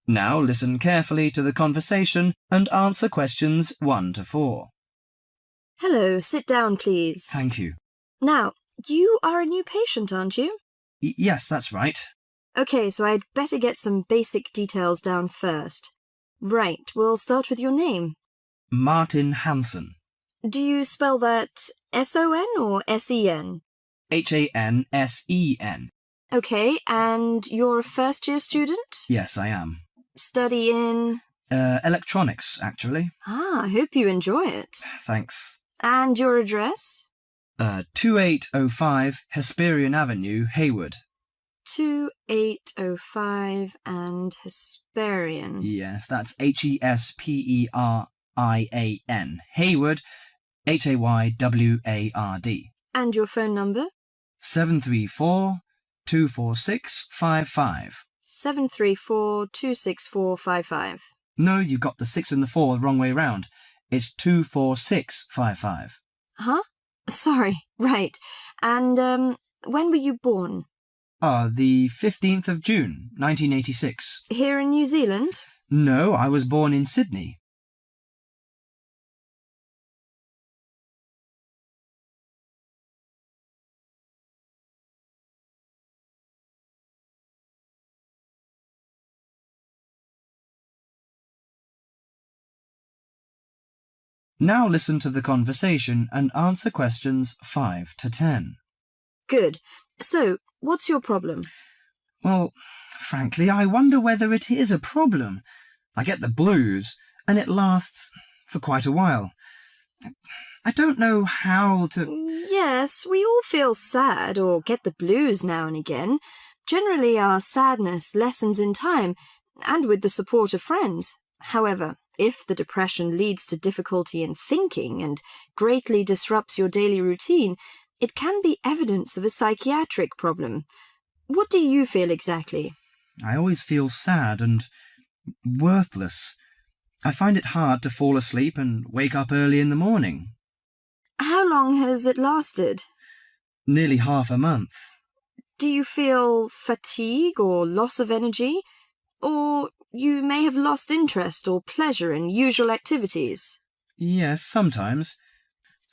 Now listen carefully to the conversation and answer questions 1 to 4. Hello, sit down, please. Thank you. Now, you are a new patient, aren't you? Yes, that's right. Okay, so I'd better get some basic details down first. Right, we'll start with your name. Martin Hansen. Do you spell that S-O-N or S-E-N? Hansen. Okay, and you're a first-year student? Yes, I am. Study in? Electronics, actually. I hope you enjoy it. Thanks. And your address? 2805 Hesperian Avenue, Hayward. 2805 and Hesperian. Yes, that's Hesperian. Hayward, Hayward. And your phone number? 734-246-55. 734-26455. No, you got the 6 and the 4 the wrong way round. It's 24655. Huh? Sorry, right. And, when were you born? The 15th of June, 1986. Here in New Zealand? No, I was born in Sydney. Now listen to the conversation and answer questions 5 to 10. Good. So, what's your problem? Well, frankly, I wonder whether it is a problem. I get the blues, and it lasts for quite a while. I don't know how to... Yes, we all feel sad or get the blues now and again. Generally, our sadness lessens in time, and with the support of friends. However, if the depression leads to difficulty in thinking and greatly disrupts your daily routine, it can be evidence of a psychiatric problem. What do you feel exactly? I always feel sad and worthless. I find it hard to fall asleep and wake up early in the morning. How long has it lasted? Nearly half a month. Do you feel fatigue or loss of energy? Or you may have lost interest or pleasure in usual activities? Yes, sometimes.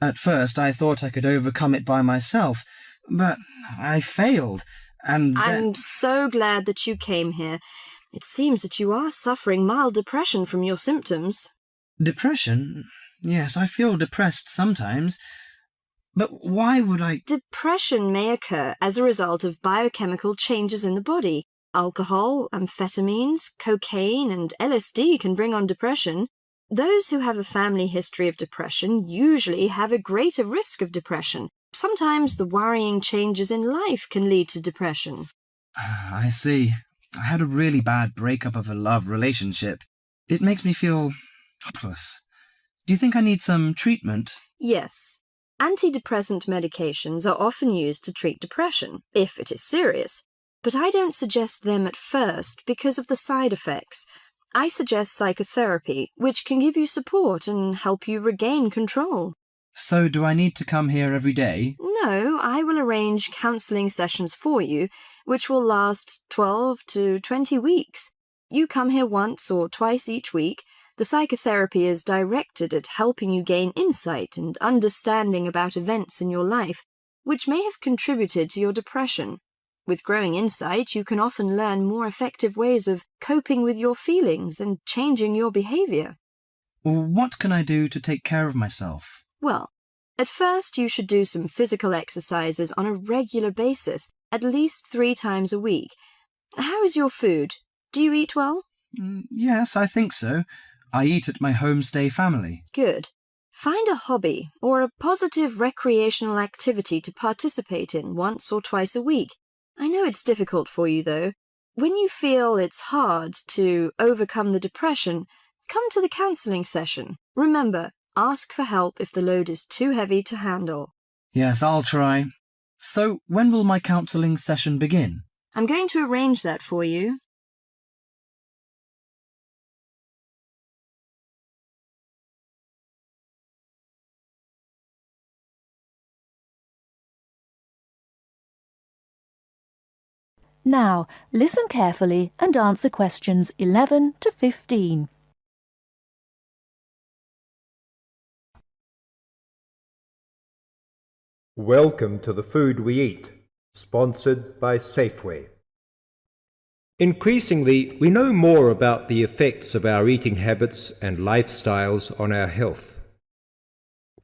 At first I thought I could overcome it by myself, but I failed, and I'm so glad that you came here. It seems that you are suffering mild depression from your symptoms. Depression? Yes, I feel depressed sometimes. But why would I... Depression may occur as a result of biochemical changes in the body. Alcohol, amphetamines, cocaine, and LSD can bring on depression. Those who have a family history of depression usually have a greater risk of depression. Sometimes the worrying changes in life can lead to depression. I see. I had a really bad breakup of a love relationship. It makes me feel hopeless. Do you think I need some treatment? Yes. Antidepressant medications are often used to treat depression, if it is serious. But I don't suggest them at first because of the side effects. I suggest psychotherapy, which can give you support and help you regain control. So do I need to come here every day? No, I will arrange counselling sessions for you, which will last 12 to 20 weeks. You come here once or twice each week. The psychotherapy is directed at helping you gain insight and understanding about events in your life, which may have contributed to your depression. With growing insight, you can often learn more effective ways of coping with your feelings and changing your behaviour. What can I do to take care of myself? Well, at first you should do some physical exercises on a regular basis, at least 3 times a week. How is your food? Do you eat well? Yes, I think so. I eat at my homestay family. Good. Find a hobby or a positive recreational activity to participate in once or twice a week. I know it's difficult for you, though. When you feel it's hard to overcome the depression, come to the counselling session. Remember, ask for help if the load is too heavy to handle. Yes, I'll try. So, when will my counselling session begin? I'm going to arrange that for you. Now, listen carefully and answer questions 11 to 15. Welcome to The Food We Eat, sponsored by Safeway. Increasingly, we know more about the effects of our eating habits and lifestyles on our health.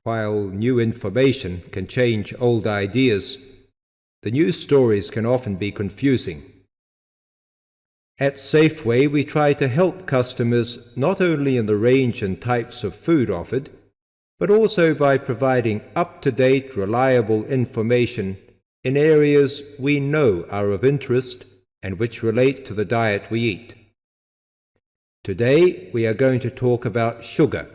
While new information can change old ideas, the news stories can often be confusing. At Safeway, we try to help customers not only in the range and types of food offered, but also by providing up-to-date, reliable information in areas we know are of interest and which relate to the diet we eat. Today, we are going to talk about sugar.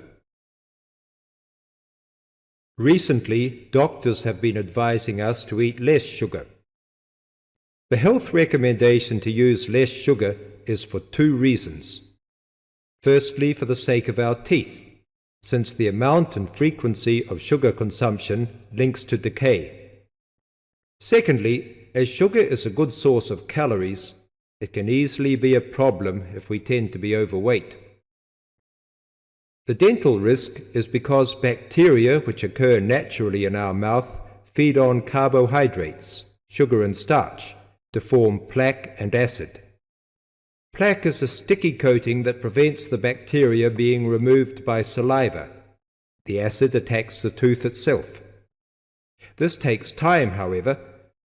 Recently, doctors have been advising us to eat less sugar. The health recommendation to use less sugar is for two reasons. Firstly, for the sake of our teeth, since the amount and frequency of sugar consumption links to decay. Secondly, as sugar is a good source of calories, it can easily be a problem if we tend to be overweight. The dental risk is because bacteria which occur naturally in our mouth feed on carbohydrates, sugar and starch, to form plaque and acid. Plaque is a sticky coating that prevents the bacteria being removed by saliva. The acid attacks the tooth itself. This takes time, however,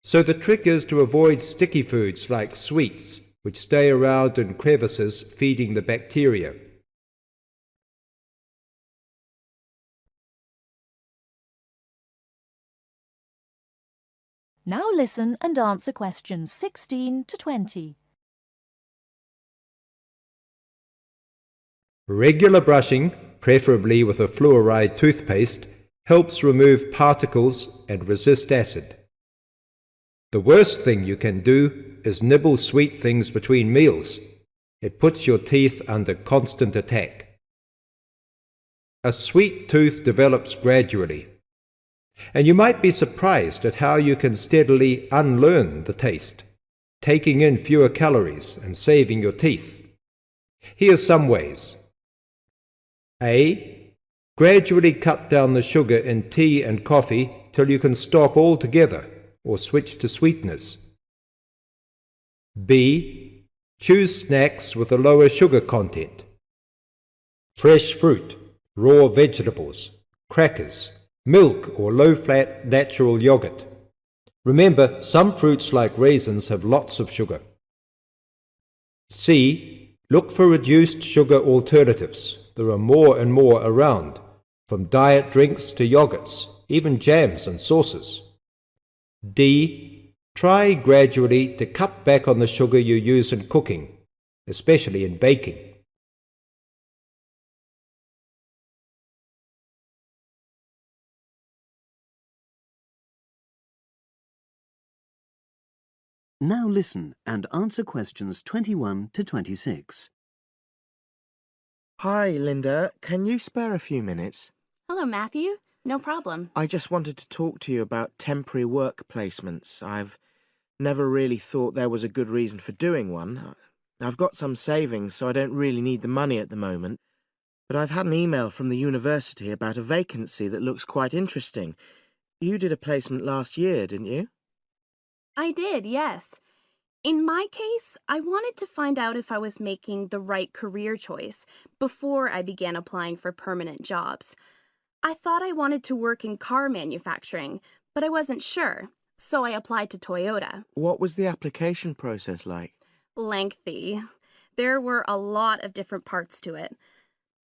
so the trick is to avoid sticky foods like sweets, which stay around in crevices feeding the bacteria. Now listen and answer questions 16 to 20. Regular brushing, preferably with a fluoride toothpaste, helps remove particles and resist acid. The worst thing you can do is nibble sweet things between meals. It puts your teeth under constant attack. A sweet tooth develops gradually, and you might be surprised at how you can steadily unlearn the taste, taking in fewer calories and saving your teeth. Here's some ways. A. Gradually cut down the sugar in tea and coffee till you can stop altogether or switch to sweeteners. B. Choose snacks with a lower sugar content. Fresh fruit, raw vegetables, crackers, milk or low-fat natural yogurt. Remember, some fruits like raisins have lots of sugar. C. Look for reduced sugar alternatives. There are more and more around, from diet drinks to yogurts, even jams and sauces. D. Try gradually to cut back on the sugar you use in cooking, especially in baking. Now listen and answer questions 21 to 26. Hi, Linda. Can you spare a few minutes? Hello, Matthew. No problem. I just wanted to talk to you about temporary work placements. I've never really thought there was a good reason for doing one. I've got some savings, so I don't really need the money at the moment. But I've had an email from the university about a vacancy that looks quite interesting. You did a placement last year, didn't you? I did, yes. In my case, I wanted to find out if I was making the right career choice before I began applying for permanent jobs. I thought I wanted to work in car manufacturing, but I wasn't sure, so I applied to Toyota. What was the application process like? Lengthy. There were a lot of different parts to it.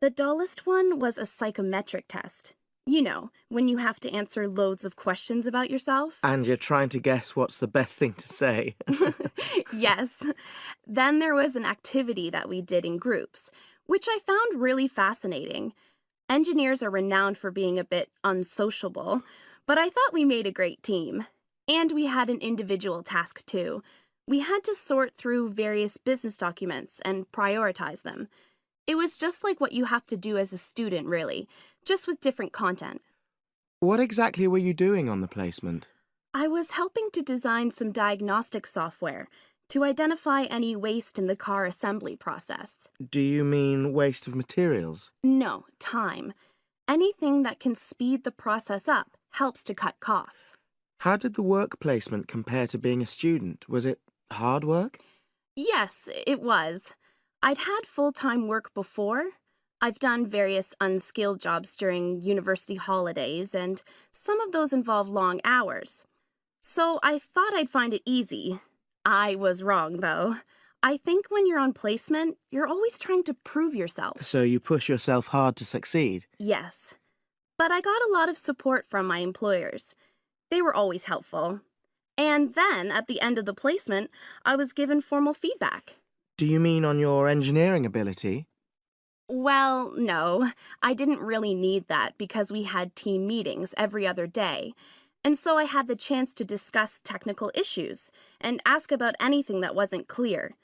The dullest one was a psychometric test. You know, when you have to answer loads of questions about yourself. And you're trying to guess what's the best thing to say. Yes. Then there was an activity that we did in groups, which I found really fascinating. Engineers are renowned for being a bit unsociable, but I thought we made a great team. And we had an individual task too. We had to sort through various business documents and prioritize them. It was just like what you have to do as a student, really, just with different content. What exactly were you doing on the placement? I was helping to design some diagnostic software to identify any waste in the car assembly process. Do you mean waste of materials? No, time. Anything that can speed the process up helps to cut costs. How did the work placement compare to being a student? Was it hard work? Yes, it was. I'd had full-time work before. I've done various unskilled jobs during university holidays, and some of those involve long hours. So I thought I'd find it easy. I was wrong, though. I think when you're on placement, you're always trying to prove yourself. So you push yourself hard to succeed? Yes. But I got a lot of support from my employers. They were always helpful. And then, at the end of the placement, I was given formal feedback. Do you mean on your engineering ability? Well, no. I didn't really need that because we had team meetings every other day. And so I had the chance to discuss technical issues and ask about anything that wasn't clear.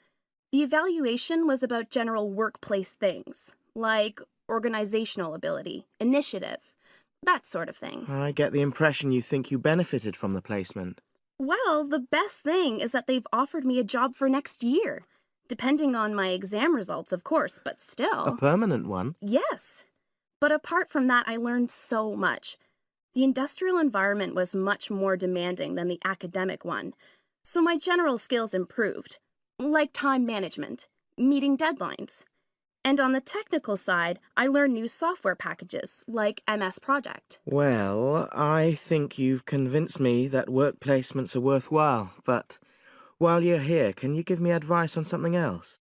The evaluation was about general workplace things, like organizational ability, initiative, that sort of thing. I get the impression you think you benefited from the placement. Well, the best thing is that they've offered me a job for next year. Depending on my exam results, of course, but still. A permanent one? Yes. But apart from that, I learned so much. The industrial environment was much more demanding than the academic one, so my general skills improved, like time management, meeting deadlines. And on the technical side, I learned new software packages, like MS Project. Well, I think you've convinced me that work placements are worthwhile, but while you're here, can you give me advice on something else?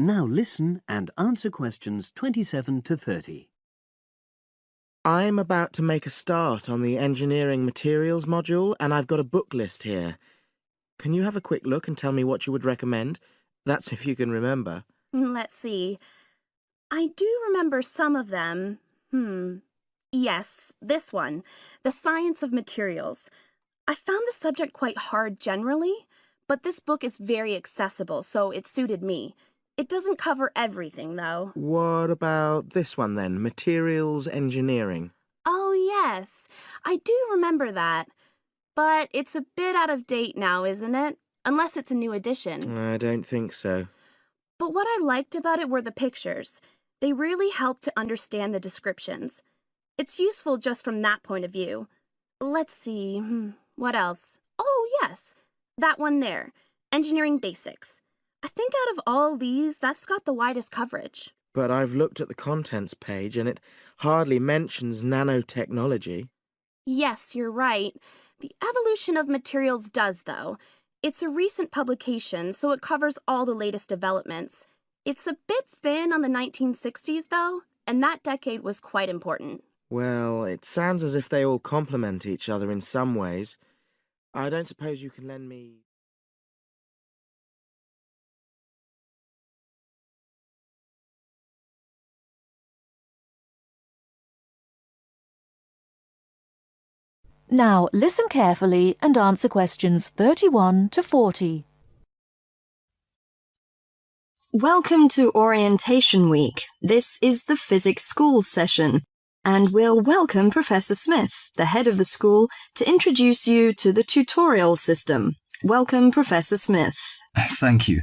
Now listen and answer questions 27 to 30. I'm about to make a start on the engineering materials module, and I've got a book list here. Can you have a quick look and tell me what you would recommend? That's if you can remember. Let's see. I do remember some of them. Yes, this one, The Science of Materials. I found the subject quite hard generally, but this book is very accessible, so it suited me. It doesn't cover everything, though. What about this one, then? Materials engineering. Oh, yes. I do remember that. But it's a bit out of date now, isn't it? Unless it's a new edition. I don't think so. But what I liked about it were the pictures. They really helped to understand the descriptions. It's useful just from that point of view. Let's see, what else? Oh, yes, that one there, Engineering Basics. I think out of all these, that's got the widest coverage. But I've looked at the contents page and it hardly mentions nanotechnology. Yes, you're right. The evolution of materials does, though. It's a recent publication, so it covers all the latest developments. It's a bit thin on the 1960s, though, and that decade was quite important. Well, it sounds as if they all complement each other in some ways. I don't suppose you can lend me... Now listen carefully and answer questions 31 to 40. Welcome to Orientation Week. This is the Physics School session, and we'll welcome Professor Smith, the head of the school, to introduce you to the tutorial system. Welcome, Professor Smith. Thank you.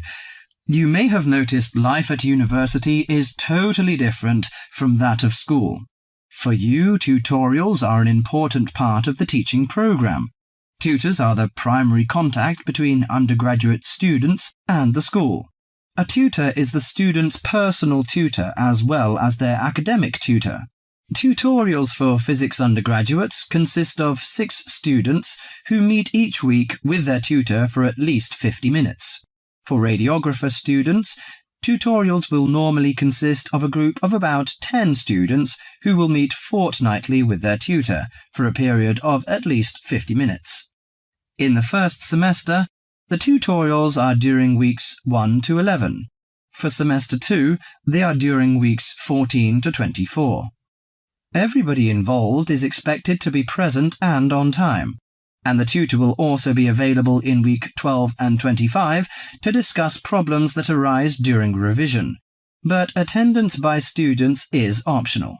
You may have noticed life at university is totally different from that of school. For you, tutorials are an important part of the teaching program. Tutors are the primary contact between undergraduate students and the school. A tutor is the student's personal tutor as well as their academic tutor. Tutorials for physics undergraduates consist of 6 students who meet each week with their tutor for at least 50 minutes. For radiographer students, tutorials will normally consist of a group of about 10 students who will meet fortnightly with their tutor for a period of at least 50 minutes. In the first semester, the tutorials are during weeks 1 to 11. For semester 2, they are during weeks 14 to 24. Everybody involved is expected to be present and on time. and the tutor will also be available in week 12 and 25 to discuss problems that arise during revision. But attendance by students is optional.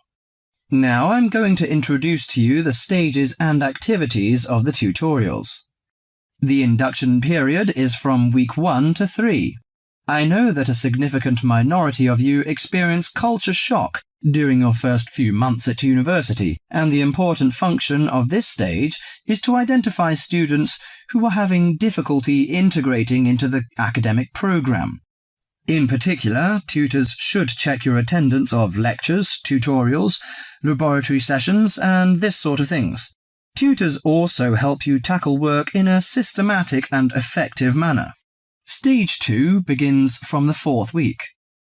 Now I'm going to introduce to you the stages and activities of the tutorials. The induction period is from week 1 to 3. I know that a significant minority of you experience culture shock during your first few months at university, and the important function of this stage is to identify students who are having difficulty integrating into the academic program. In particular, tutors should check your attendance of lectures, tutorials, laboratory sessions, and this sort of things. Tutors also help you tackle work in a systematic and effective manner. Stage 2 begins from the 4th week.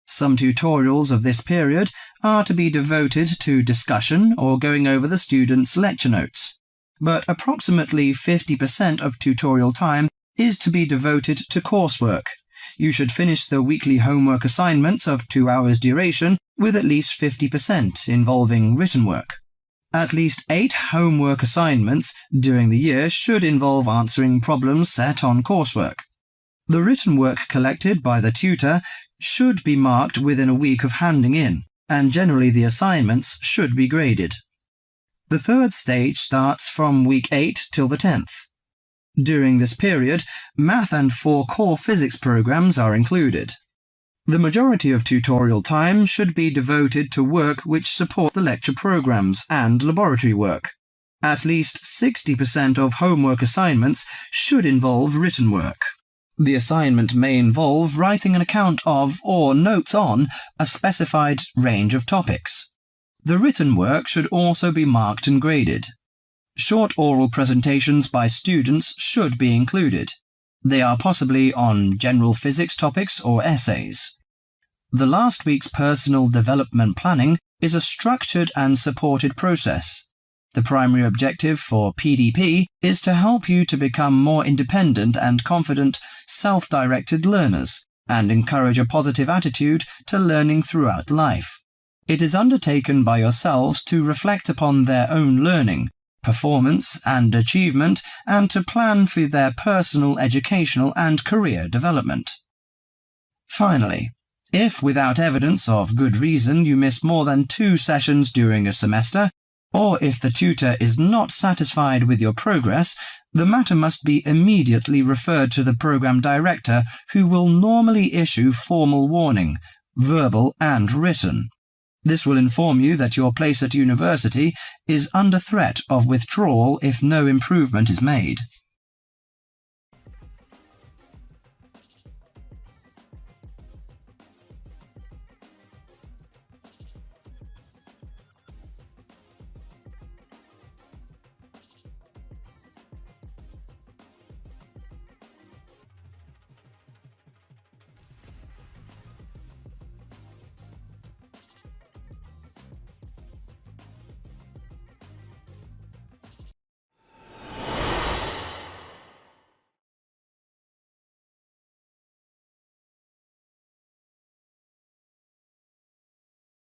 Some tutorials of this period are to be devoted to discussion or going over the students' lecture notes, but approximately 50% of tutorial time is to be devoted to coursework. You should finish the weekly homework assignments of 2 hours duration with at least 50% involving written work. At least 8 homework assignments during the year should involve answering problems set on coursework. The written work collected by the tutor should be marked within a week of handing in, and generally the assignments should be graded. The 3rd stage starts from week 8 till the 10th. During this period, math and 4 core physics programs are included. The majority of tutorial time should be devoted to work which support the lecture programs and laboratory work. At least 60% of homework assignments should involve written work. The assignment may involve writing an account of or notes on a specified range of topics. The written work should also be marked and graded. Short oral presentations by students should be included. They are possibly on general physics topics or essays. The last week's personal development planning is a structured and supported process. The primary objective for PDP is to help you to become more independent and confident, self-directed learners, and encourage a positive attitude to learning throughout life. It is undertaken by yourselves to reflect upon their own learning, performance and achievement, and to plan for their personal, educational and career development. Finally, if without evidence of good reason you miss more than 2 sessions during a semester, or if the tutor is not satisfied with your progress, the matter must be immediately referred to the program director, who will normally issue formal warning, verbal and written. This will inform you that your place at university is under threat of withdrawal if no improvement is made.